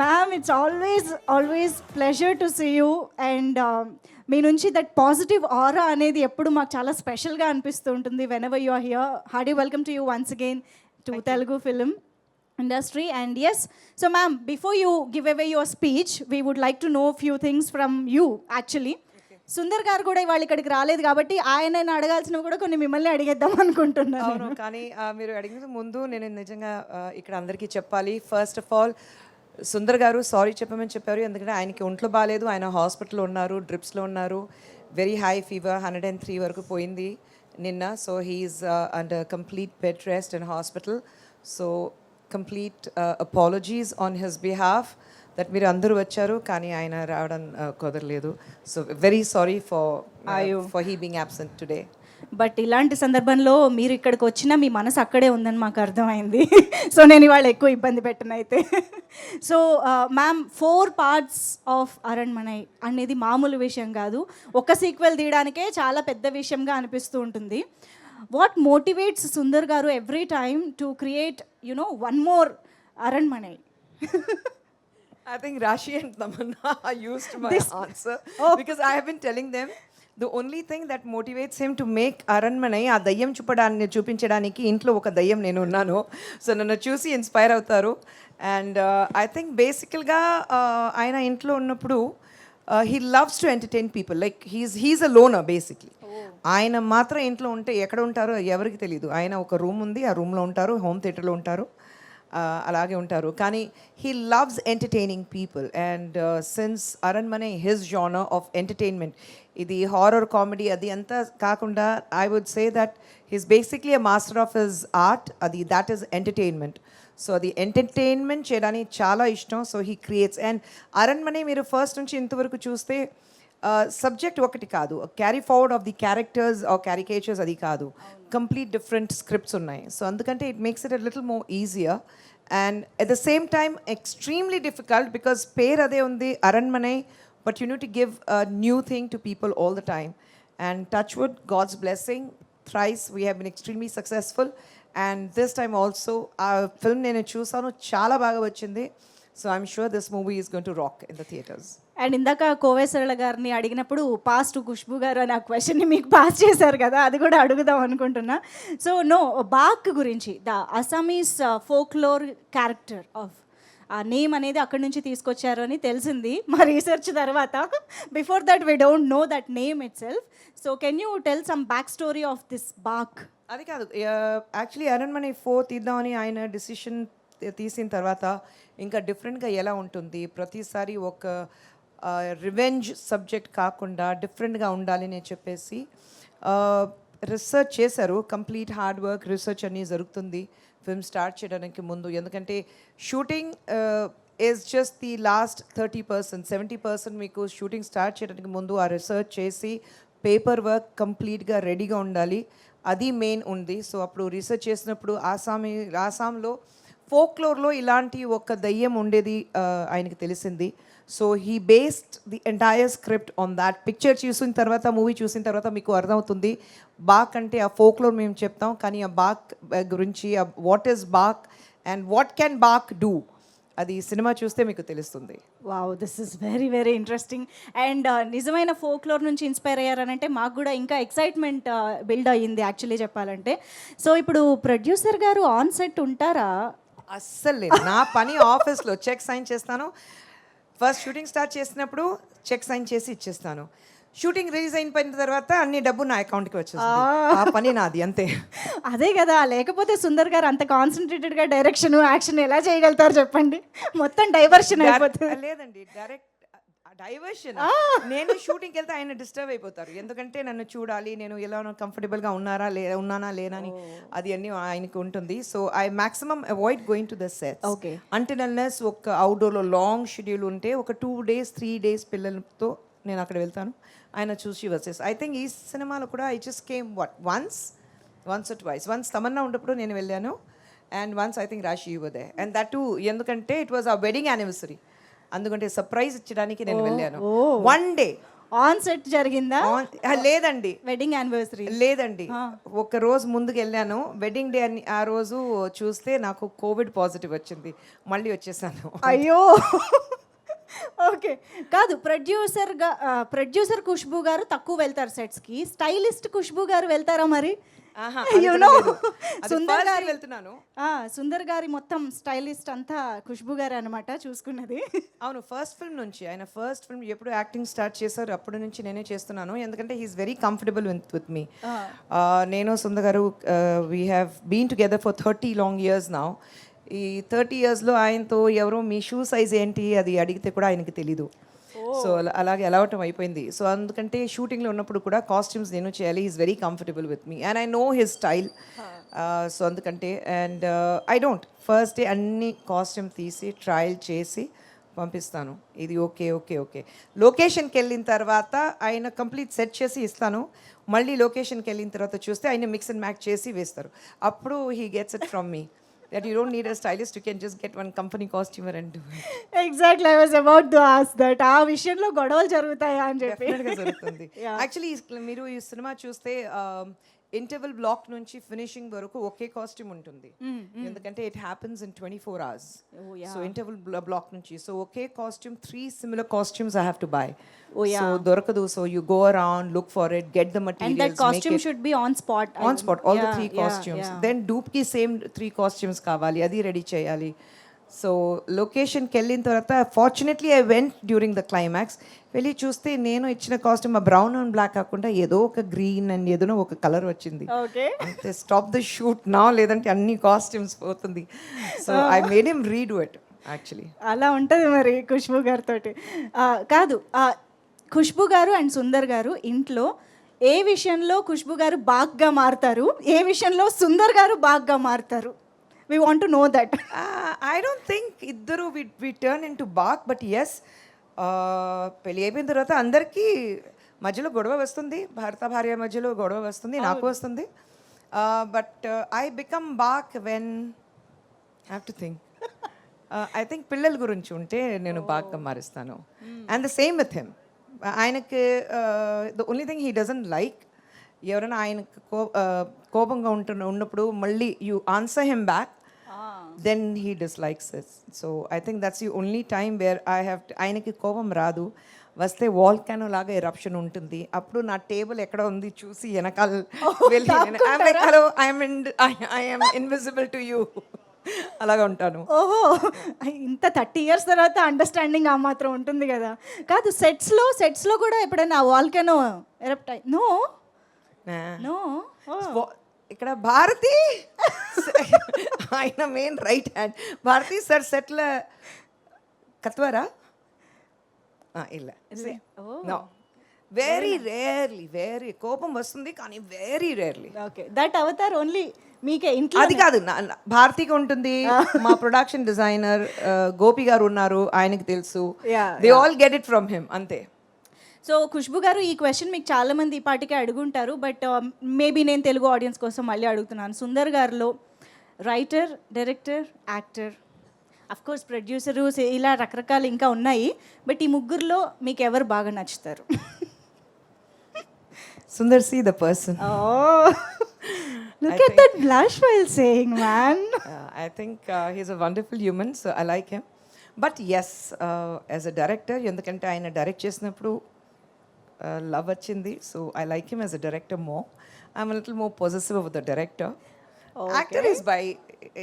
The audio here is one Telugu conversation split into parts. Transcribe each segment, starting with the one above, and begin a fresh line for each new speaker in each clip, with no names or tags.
Ma'am it's always pleasure to see you and మీ నుంచి దట్ పాజిటివ్ ఆరా అనేది ఎప్పుడు మాకు చాలా స్పెషల్గా అనిపిస్తూ ఉంటుంది whenever you are here hearty welcome to you once again to Telugu film industry. And yes, so ma'am, before you give away your speech, we would like to know a few things from you actually. Sundar గారు కూడా ఇవాళ ఇక్కడికి రాలేదు కాబట్టి ఆయన అడగాల్సినవి కూడా కొన్ని మిమ్మల్ని అడిగేద్దాం అనుకుంటున్నాను.
అవును, కానీ మీరు అడిగిన ముందు నేను నిజంగా ఇక్కడ అందరికీ చెప్పాలి. ఫస్ట్ ఆఫ్ ఆల్ సుందర్ గారు సారీ చెప్పమని చెప్పారు, ఎందుకంటే ఆయనకి ఒంట్లో బాగాలేదు, ఆయన హాస్పిటల్లో ఉన్నారు, డ్రిప్స్లో ఉన్నారు, వెరీ హై ఫీవర్ 103 వరకు పోయింది నిన్న. So he's under complete bed rest in hospital. So complete apologies on his behalf that మీరు అందరూ వచ్చారు కానీ ఆయన రావడం కుదరలేదు. So very sorry for he being absent today.
But ఇలాంటి సందర్భంలో మీరు ఇక్కడికి వచ్చినా మీ మనసు అక్కడే ఉందని మాకు అర్థమైంది. సో నేను ఇవాళ ఎక్కువ ఇబ్బంది పెట్టను అయితే. So ma'am 4 parts of Aranmanai అనేది మామూలు విషయం కాదు. ఒక సీక్వెల్ తీయడానికే చాలా పెద్ద విషయంగా అనిపిస్తూ ఉంటుంది. వాట్ మోటివేట్స్ సుందర్ గారు every time to create one more Aranmanai?
I think Rashi and Tamanna used my answer because I have been telling them the only thing that motivates him to make Aranmanai ఆ దయ్యం చూపించడానికి ఇంట్లో ఒక దయ్యం నేను ఉన్నాను. సో నన్ను చూసి ఇన్స్పైర్ అవుతారు. అండ్ ఐ థింక్ బేసికల్గా ఆయన ఇంట్లో ఉన్నప్పుడు he loves to entertain people. Like he's a లోనర్ basically. ఆయన మాత్రం ఇంట్లో ఉంటే ఎక్కడ ఉంటారో ఎవరికి తెలియదు. ఆయన ఒక రూమ్ ఉంది, ఆ రూమ్లో ఉంటారు, హోమ్ థియేటర్లో ఉంటారు, అలాగే ఉంటారు. కానీ he loves entertaining people. And since Aranmanai his genre of entertainment, ఇది హారర్ కామెడీ అది అంతా కాకుండా I would say that he's basically a master of his art. That is entertainment. So అది ఎంటర్టైన్మెంట్ చేయడానికి చాలా ఇష్టం. So he creates. And Aranmanai మీరు ఫస్ట్ నుంచి ఇంతవరకు చూస్తే సబ్జెక్ట్ ఒకటి కాదు, carry forward of the characters or caricatures అది కాదు, కంప్లీట్ డిఫరెంట్ స్క్రిప్ట్స్ ఉన్నాయి. సో అందుకంటే it makes it a little more easier and at the same time extremely difficult because పేరు అదే ఉంది Aranmanai, but you need to give a new thing to people all the time. And touch wood, God's blessing, thrice we have been extremely successful. And this time also ఆ ఫిల్మ్ నేను చూసాను, చాలా బాగా వచ్చింది. So I'm sure this movie is going to rock in the theatres.
And ఇందాక కోవేశ్వరల గారిని అడిగినప్పుడు పాస్ టు ఖుష్బు గారు అని ఆ క్వశ్చన్ని మీకు పాస్ చేశారు కదా, అది కూడా అడుగుదాం అనుకుంటున్నా. సో బాక్ గురించి, the Assamese folklore character of a name అనేది అక్కడి నుంచి తీసుకొచ్చారు అని తెలిసింది మా రీసెర్చ్ తర్వాత. Before that we don't know that name ఇట్ సెల్ఫ్. So can you tell some back story of this Baak?
అది కాదు, యాక్చువల్లీ అరణ్మనై 4 తీద్దామని ఆయన డిసిషన్ తీసిన తర్వాత ఇంకా డిఫరెంట్గా ఎలా ఉంటుంది, ప్రతిసారి ఒక రివెంజ్ సబ్జెక్ట్ కాకుండా డిఫరెంట్గా ఉండాలి అని చెప్పేసి రీసెర్చ్ చేశారు. కంప్లీట్ హార్డ్ వర్క్ రీసెర్చ్ అన్నీ జరుగుతుంది ఫిల్మ్ స్టార్ట్ చేయడానికి ముందు. ఎందుకంటే shooting is just the last 30%, 70% మీకు షూటింగ్ స్టార్ట్ చేయడానికి ముందు ఆ రీసెర్చ్ చేసి పేపర్ వర్క్ కంప్లీట్గా రెడీగా ఉండాలి, అది మెయిన్ ఉంది. సో అప్పుడు రీసెర్చ్ చేసినప్పుడు ఆసాంలో ఫోక్లోర్లో ఇలాంటి ఒక దయ్యం ఉండేది ఆయనకి తెలిసింది. So he based the entire script on that. Picture చూసిన తర్వాత, మూవీ చూసిన తర్వాత మీకు అర్థమవుతుంది బాక్ అంటే ఆ ఫోక్లోర్ మేము చెప్తాం, కానీ ఆ బాక్ గురించి, what is Baak and what can Baak do, అది సినిమా చూస్తే మీకు తెలుస్తుంది.
Wow, this is very very interesting. And నిజమైన ఫోక్లోర్ నుంచి ఇన్స్పైర్ అయ్యారనంటే మాకు కూడా ఇంకా ఎక్సైట్మెంట్ బిల్డ్ అయ్యింది యాక్చువల్లీ చెప్పాలంటే. సో ఇప్పుడు ప్రొడ్యూసర్ గారు ఆన్ సెట్ ఉంటారా?
అస్సలు లేదు. నా పని ఆఫీస్లో చెక్ సైన్ చేస్తాను. ఫస్ట్ షూటింగ్ స్టార్ట్ చేసినప్పుడు చెక్ సైన్ చేసి ఇచ్చేస్తాను. షూటింగ్ రిలీజ్ అయిన తర్వాత అన్ని డబ్బు నా అకౌంట్కి వచ్చేస్తుంది. ఆ పని నాది అంతే.
అదే కదా, లేకపోతే సుందర్ గారు అంత కాన్సన్ట్రేటెడ్గా డైరెక్షన్ యాక్షన్ ఎలా చేయగలుగుతారు చెప్పండి? మొత్తం డైవర్షన్ అయిపోతుంది.
లేదండి, డైరెక్ట్ డైవర్షన్. నేను షూటింగ్కి వెళ్తే ఆయన డిస్టర్బ్ అయిపోతారు, ఎందుకంటే నన్ను చూడాలి, నేను ఎలా కంఫర్టబుల్గా ఉన్నానా లేనని అది అన్నీ ఆయనకు ఉంటుంది. So I maximum avoid going to the sets.
Okay.
Until unless ఒక అవుట్డోర్లో లాంగ్ షెడ్యూల్ ఉంటే ఒక 2 days 3 days పిల్లలతో నేను అక్కడ వెళ్తాను, ఆయన చూసి వచ్చేసి. ఐ థింక్ ఈ సినిమాలో కూడా I just came once or twice. Once Tamannaah ఉన్నప్పుడు నేను వెళ్ళాను, అండ్ వన్స్ ఐ థింక్ రాశి యువదే. అండ్ దట్ టూ ఎందుకంటే ఇట్ వాజ్ ఆ వెడ్డింగ్ యానివర్సరీ, అందుకంటే సర్ప్రైజ్ ఇచ్చడానికి నేను వెళ్ళాను. 1 day
ఆన్ సెట్ జరిగిందా
లేదండి
వెడ్డింగ్ యానివర్సరీ?
లేదండి, ఒక రోజు ముందుకు వెళ్ళాను వెడ్డింగ్ డే అని. ఆ రోజు చూస్తే నాకు కోవిడ్ పాజిటివ్ వచ్చింది, మళ్ళీ వచ్చేసాను.
అయ్యో ఓకే. కాదు, ప్రొడ్యూసర్ ఖుష్బు గారు తక్కువ వెళ్తారు సెట్స్కి, స్టైలిస్ట్ ఖుష్బు గారు వెళ్తారా మరి?
ఆహా,
You
అది
know,
లేదు. అది
సుందర్
first
గారి
వెళ్తున్నాను.
సుందర్ గారి మొత్తం స్టైలిస్ట్ అంతా ఖుష్బు గారే అనమాట చూసుకున్నది.
అవును, ఫస్ట్ ఫిల్మ్ నుంచి, ఆయన ఫస్ట్ ఫిల్మ్ ఎప్పుడు యాక్టింగ్ స్టార్ట్ చేశారు అప్పటి నుంచి నేనే చేస్తున్నాను, ఎందుకంటే he's very comfortable with me. నేను సుందర్ గారు we have been together for 30 long years now. ఈ 30 ఇయర్స్లో ఆయనతో ఎవరో మీ షూ సైజ్ ఏంటి అది అడిగితే కూడా ఆయనకి తెలీదు. సో అలాగే అలవాటం అయిపోయింది. సో అందుకంటే షూటింగ్లో ఉన్నప్పుడు కూడా కాస్ట్యూమ్స్ నేను చేయాలి, is very comfortable with me and I know his style. So అందుకంటే and I don't first day అన్ని కాస్ట్యూమ్ తీసి ట్రయల్ చేసి పంపిస్తాను, ఇది ఓకే ఓకే ఓకే. లొకేషన్కి వెళ్ళిన తర్వాత ఆయన కంప్లీట్ సెట్ చేసి ఇస్తాను, మళ్ళీ లొకేషన్కి వెళ్ళిన తర్వాత చూస్తే ఆయన మిక్స్ అండ్ మ్యాచ్ చేసి వేస్తారు. అప్పుడు he gets it from me that you don't need a stylist, you can just get one company costumer and do it.
Exactly, I was about to ask that. ఆ విషయంలో గొడవలు జరుగుతాయా అని చెప్పి.
డెఫినెట్గా జరుగుతుంది. యాక్చువల్లీ మీరు ఈ సినిమా చూస్తే ఇంటర్వెల్ బ్లాక్ నుంచి ఫినిషింగ్ వరకు ఒకే కాస్ట్యూమ్ ఉంటుంది, ఎందుకంటే it happens in 24 hours. So interval block నుంచి సో ఒకే costume 3 similar costumes I have to buy. So దొరకదు, so you go around, look for it, get the materials,
And that costume should be on spot.
all the 3 costumes. Then dupe ki same 3 costumes కావాలి, అది రెడీ చేయాలి. సో లొకేషన్కి వెళ్ళిన తర్వాత fortunately I went during the climax. వెళ్ళి చూస్తే నేను ఇచ్చిన కాస్ట్యూమ్ ఆ బ్రౌన్ అండ్ బ్లాక్ కాకుండా ఏదో ఒక గ్రీన్ అండ్ ఏదో ఒక కలర్ వచ్చింది.
ఓకే,
అంతే, స్టాప్ ద షూట్ నా, లేదంటే అన్ని కాస్ట్యూమ్స్ పోతుంది. So I made him redo it actually.
అలా ఉంటుంది మరి ఖుష్బు గారితో. కాదు, ఖుష్బు గారు అండ్ సుందర్ గారు ఇంట్లో ఏ విషయంలో ఖుష్బు గారు బాగ్గా మారుతారు, ఏ విషయంలో సుందర్ గారు బాగ్గా మారుతారు? We want to know that.
I don't think ఇద్దరు we turn into bark, but yes, పెళ్ళి అయిపోయిన తర్వాత అందరికీ మధ్యలో గొడవ వస్తుంది, భర్త భార్య మధ్యలో గొడవ వస్తుంది, నాకు వస్తుంది. But I become back when have to think. I think పిల్లల గురించి ఉంటే నేను బాగ్గా మారుస్తాను. And the same with him. ఆయనకి the only thing he doesn't like, ఎవరైనా ఆయనకు కోపంగా ఉన్నప్పుడు మళ్ళీ you answer him back, then he dislikes it. So I think that's the only time where I have ఆయనకి కోపం రాదు, వస్తే వాల్కానో లాగా ఎరప్షన్ ఉంటుంది. అప్పుడు నా టేబుల్ ఎక్కడ ఉంది చూసి వెనకాల వెళ్ళి hello I'm invisible to you అలాగా ఉంటాను.
ఓహో, ఇంత 30 years తర్వాత అండర్స్టాండింగ్ ఆ మాత్రం ఉంటుంది కదా. కాదు, సెట్స్లో కూడా ఎప్పుడైనా వాల్కెనో ఎరప్ట్ అయ్యి? No no.
ఇక్కడ భారతి ఆయన main right hand. Bharathi sir సెట్ల కత్వరా ಇಲ್ಲ నో, వెరీ రేర్లీ కోపం వస్తుంది, కానీ very rarely.
Okay, that avatar only మీకే ఇంట్లో?
అది కాదు, భారతికి ఉంటుంది, మా ప్రొడక్షన్ డిజైనర్ గోపి గారు ఉన్నారు, ఆయనకి తెలుసు, they all get it from him, అంతే.
సో ఖుష్బు గారు, ఈ క్వశ్చన్ మీకు చాలామంది ఈ పాటికే అడుగుంటారు, బట్ మేబీ నేను తెలుగు ఆడియన్స్ కోసం మళ్ళీ అడుగుతున్నాను. సుందర్ గారిలో writer, director, actor, of course producer, ఇలా రకరకాలు ఇంకా ఉన్నాయి, బట్ ఈ ముగ్గురులో మీకు ఎవరు బాగా నచ్చుతారు?
Sundar see the person.
Look at that blush while saying, man.
I think he's a wonderful human, so I like him. But yes, as a director, ఎందుకంటే ఆయన డైరెక్ట్ చేసినప్పుడు లవ్ వచ్చింది, so I like him as a director more. I'm a little more possessive of the director. Actor is by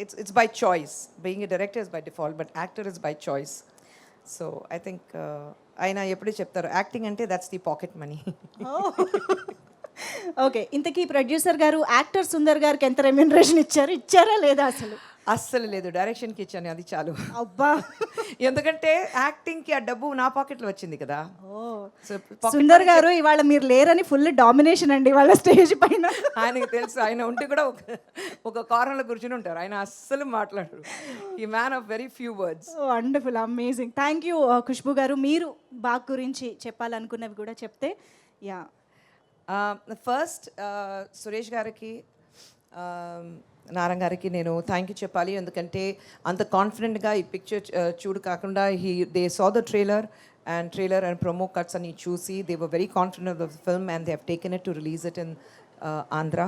it's by choice. Being a director is by default, but actor is by choice. So I think ఆయన ఎప్పుడూ చెప్తారు, యాక్టింగ్ అంటే that's the pocket money.
Okay, ఇంతకీ ప్రొడ్యూసర్ గారు యాక్టర్ సుందర్ గారికి ఎంత రెమ్యూనరేషన్ ఇచ్చారా లేదా?
అస్సలు లేదు, డైరెక్షన్కి ఇచ్చాను, అది చాలు.
అబ్బా,
ఎందుకంటే యాక్టింగ్కి ఆ డబ్బు నా పాకెట్లో వచ్చింది కదా.
సుందర్ గారు ఇవాళ మీరు లేరని ఫుల్ డామినేషన్ అండి వాళ్ళ స్టేజ్ పైన.
ఆయనకి తెలుసు, ఆయన ఉంటే కూడా ఒక కార్నర్లో కూర్చుని ఉంటారు, ఆయన అస్సలు మాట్లాడరు. ఈ man of very few words.
Wonderful, amazing. Thank you Khushbu గారు. మీరు బాగ్ గురించి చెప్పాలనుకున్నవి కూడా చెప్తే. యా,
ఫస్ట్ సురేష్ గారికి, నారాయణ గారికి నేను థ్యాంక్ యూ చెప్పాలి, ఎందుకంటే అంత కాన్ఫిడెంట్గా ఈ పిక్చర్ చూడు కాకుండా they saw the trailer and trailer and promo cuts and చూసి they were very confident of the film and they have taken it to release it in Andhra,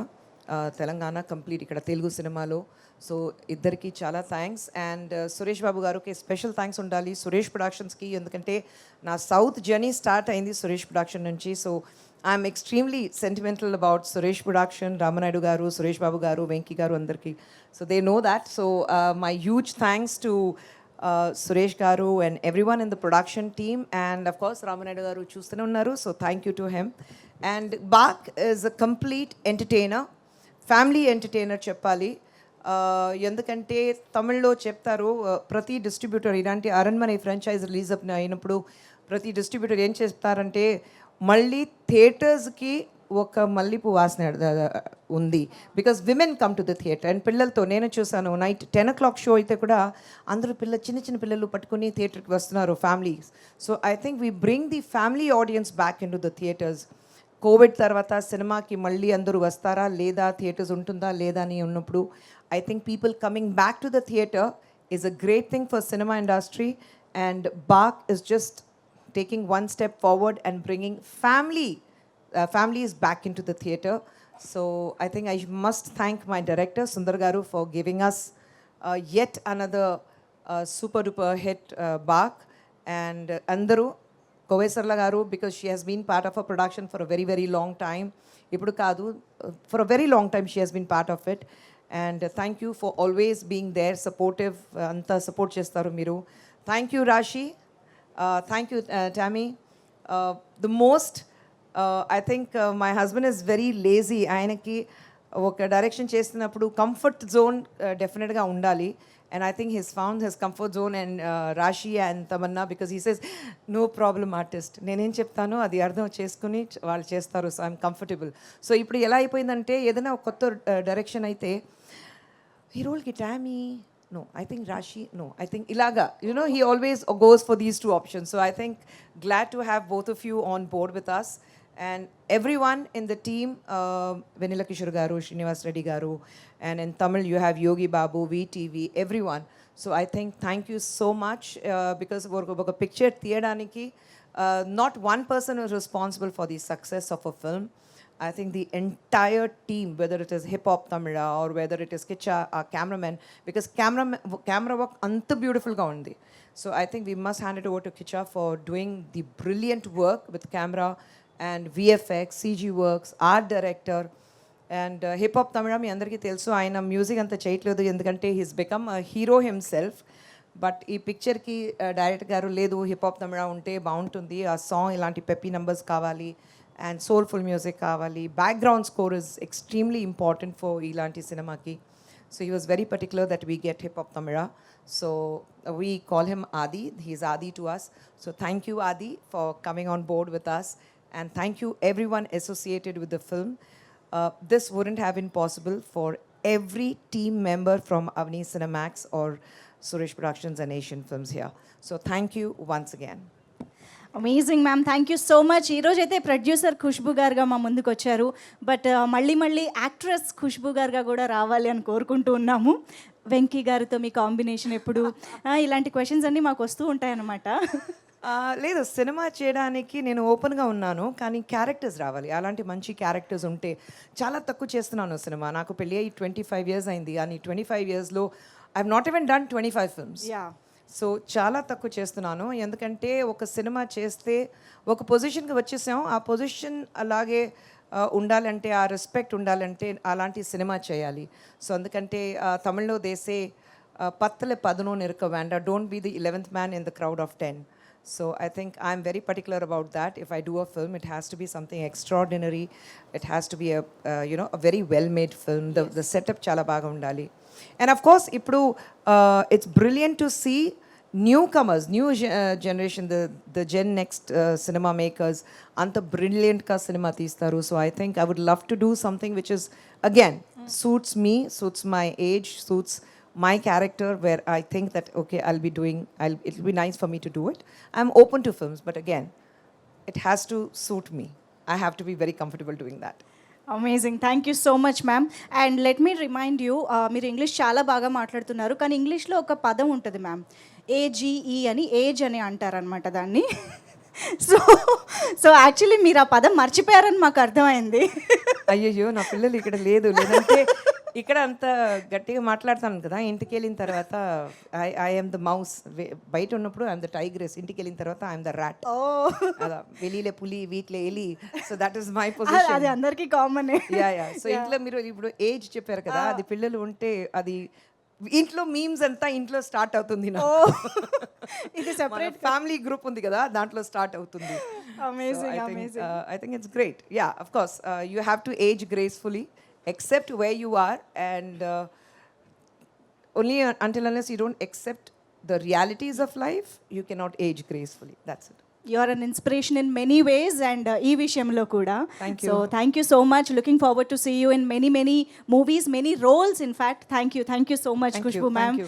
Telangana complete ఇక్కడ తెలుగు సినిమాలో. సో ఇద్దరికి చాలా థ్యాంక్స్. అండ్ సురేష్ బాబు గారికి స్పెషల్ థ్యాంక్స్ ఉండాలి సురేష్ ప్రొడక్షన్స్కి, ఎందుకంటే నా సౌత్ జర్నీ స్టార్ట్ అయింది సురేష్ ప్రొడక్షన్ నుంచి. So I'm extremely sentimental about Suresh production, Ramanaidu garu, Suresh Babu garu, Venky garu అందరికీ. So they know that. So my huge thanks to Suresh garu and everyone in the production team, and of course Ramanaidu garu చూస్తూనే ఉన్నారు. So thank you to him. And Baak is a complete entertainer, family entertainer చెప్పాలి. ఎందుకంటే తమిళ్లో చెప్తారు ప్రతి డిస్ట్రిబ్యూటర్ ఇలాంటి అరణ్మనే ఫ్రాంచైజ్ రిలీజ్ అయినప్పుడు ప్రతి డిస్ట్రిబ్యూటర్ ఏం చేస్తారంటే మళ్ళీ థియేటర్స్కి ఒక మల్లెపూ వాసన ఉంది, because women come to the theatre. And పిల్లలతో నేను చూసాను నైట్ 10 o'clock షో అయితే కూడా అందరూ చిన్న చిన్న పిల్లలు పట్టుకుని థియేటర్కి వస్తున్నారు, families. So I think we bring the family audience back in to the theatres. Covid తర్వాత సినిమాకి మళ్ళీ అందరూ వస్తారా లేదా, థియేటర్స్ ఉంటుందా లేదా అని ఉన్నప్పుడు I think people coming back to the theatre is a great thing for cinema industry. And Baak is just taking one step forward and bringing families back into the theatre. So I think I must thank my director Sundar Garu for giving us yet another super duper hit, Bak. And Andaru Kovesarla Garu, because she has been part of a production for a very very long time. Ippudu kaadu, for a very long time she has been part of it. And thank you for always being there, supportive, anta support chestaru meeru. Thank you Rashi. Thank you, Tammy. The most, I think my husband is very lazy. ఆయనకి ఒక డైరెక్షన్ చేస్తున్నప్పుడు కంఫర్ట్ జోన్ డెఫినెట్గా ఉండాలి. And I think his found his comfort zone and Raashi and Tamannaah, because he says no problem artist, నేనేం చెప్తానో అది అర్థం చేసుకుని వాళ్ళు చేస్తారు. So I'm comfortable. సో ఇప్పుడు ఎలా అయిపోయిందంటే ఏదైనా ఒక కొత్త డైరెక్షన్ అయితే ఈ రోల్కి Tommy, no, I think Rashi, no, I think Ilaga. You know, he always goes for these two options. So I think glad to have both of you on board with us. And everyone in the team, Venila Kishore Garu, Srinivas Reddy Garu, and in Tamil you have Yogi Babu, VTV, everyone. So I think thank you so much, because oka picture theyadaniki not one person is responsible for the success of a film. I think the entire team, whether it is Hip Hop Tamila or whether it is Kicha, our cameraman, because camera work anta beautiful ga undi. So I think we must hand it over to Kicha for doing the brilliant work with camera and VFX, CG works, art director. And Hip Hop Tamila మీ అందరికీ తెలుసు, ఆయన మ్యూజిక్ అంత చేయట్లేదు ఎందుకంటే he's become a hero himself. But ఈ పిక్చర్కి డైరెక్టర్ గారు లేదు హిప్ హాప్ తమిళ ఉంటే బాగుంటుంది, ఆ సాంగ్ ఇలాంటి పెప్పీ నంబర్స్ కావాలి and soulful music kavali, background score is extremely important for ilanti cinema ki. So he was very particular that we get Hip Hop Tamila. So we call him Adi, he's Adi to us. So thank you Adi for coming on board with us, and thank you everyone associated with the film. This wouldn't have been possible for every team member from Avni Cinemax or Suresh Productions and Asian Films here. So thank you once again.
Amazing ma'am, thank you so much. ఈరోజు అయితే ప్రొడ్యూసర్ ఖుష్బు గారుగా మా ముందుకు వచ్చారు, బట్ మళ్ళీ యాక్ట్రెస్ ఖుష్బు గారుగా కూడా రావాలి అని కోరుకుంటూ ఉన్నాము. వెంకీ గారితో మీ కాంబినేషన్ ఎప్పుడు, ఇలాంటి క్వశ్చన్స్ అన్నీ మాకు వస్తూ ఉంటాయన్నమాట.
లేదు, సినిమా చేయడానికి నేను ఓపెన్గా ఉన్నాను, కానీ క్యారెక్టర్స్ రావాలి. అలాంటి మంచి క్యారెక్టర్స్ ఉంటే చాలా తక్కువ చేస్తున్నాను సినిమా. నాకు పెళ్ళి అయ్యి 25 years అయింది, కానీ 25 yearsలో I have not even done 25 films. So చాలా తక్కువ చేస్తున్నాను, ఎందుకంటే ఒక సినిమా చేస్తే ఒక పొజిషన్కి వచ్చేసాం, ఆ పొజిషన్ అలాగే ఉండాలంటే, ఆ రెస్పెక్ట్ ఉండాలంటే అలాంటి సినిమా చేయాలి. సో అందుకంటే తమిళ్లో దేసే పత్తలే పదనో నిరక వేండా, don't be the 11th man in the crowd of 10. So I think I'm very particular about that. If I do a film, it has to be something extraordinary. It has to be a very well-made film. The setup chala baga undali. And of course, ippudu it's brilliant to see newcomers, new generation, the Gen Next cinema makers, anta brilliant ka cinema teestaru. So I think I would love to do something which is again suits me, suits my age, suits my character, where I think that okay, it'll be nice for me to do it. I'm open to films, but again, it has to suit me. I have to be very comfortable doing that.
Amazing, thank you so much ma'am. And let me remind you, మీరు ఇంగ్లీష్ చాలా బాగా మాట్లాడుతున్నారు, కానీ ఇంగ్లీష్లో ఒక పదం ఉంటుంది మ్యామ్, AGE అని, ఏజ్ అని అంటారనమాట దాన్ని. సో సో యాక్చువల్లీ మీరు ఆ పదం మర్చిపోయారని మాకు అర్థమైంది.
అయ్యయ్యో నా పిల్లలు ఇక్కడ లేదంటే ఇక్కడ అంత గట్టిగా మాట్లాడతాను కదా, ఇంటికి వెళ్ళిన తర్వాత ఐఎమ్ ద మౌస్, బయట ఉన్నప్పుడు ఐఎమ్ ద టైగ్రెస్, ఇంటికి వెళ్ళిన తర్వాత ఐఎమ్ ద ర్యాట్.
ఓ
అలా வெளியில పులి వీటిలో ఎలి, సో దట్ ఈస్ మై
అది
పొజిషన్.
అందరికీ కామన్.
యా సో ఇంట్లో మీరు ఇప్పుడు ఏజ్ చెప్పారు కదా, అది పిల్లలు ఉంటే అది ఇంట్లో మీమ్స్ అంతా ఇంట్లో స్టార్ట్ అవుతుంది.
ఇది సెపరేట్
ఫ్యామిలీ గ్రూప్ ఉంది కదా, దాంట్లో స్టార్ట్ అవుతుంది.
Amazing.
I think it's great. Yeah, of course, you have to age gracefully, accept where you are, and only until unless you don't accept the realities of life, you cannot age gracefully. That's it.
You are an inspiration in many ways and ఈ విషయంలో కూడా.
Thank you.
So thank you so much. Looking forward to see you in many movies, many roles in fact. Thank you so much
Thank you,
Khushbu
thank
ma'am.
you.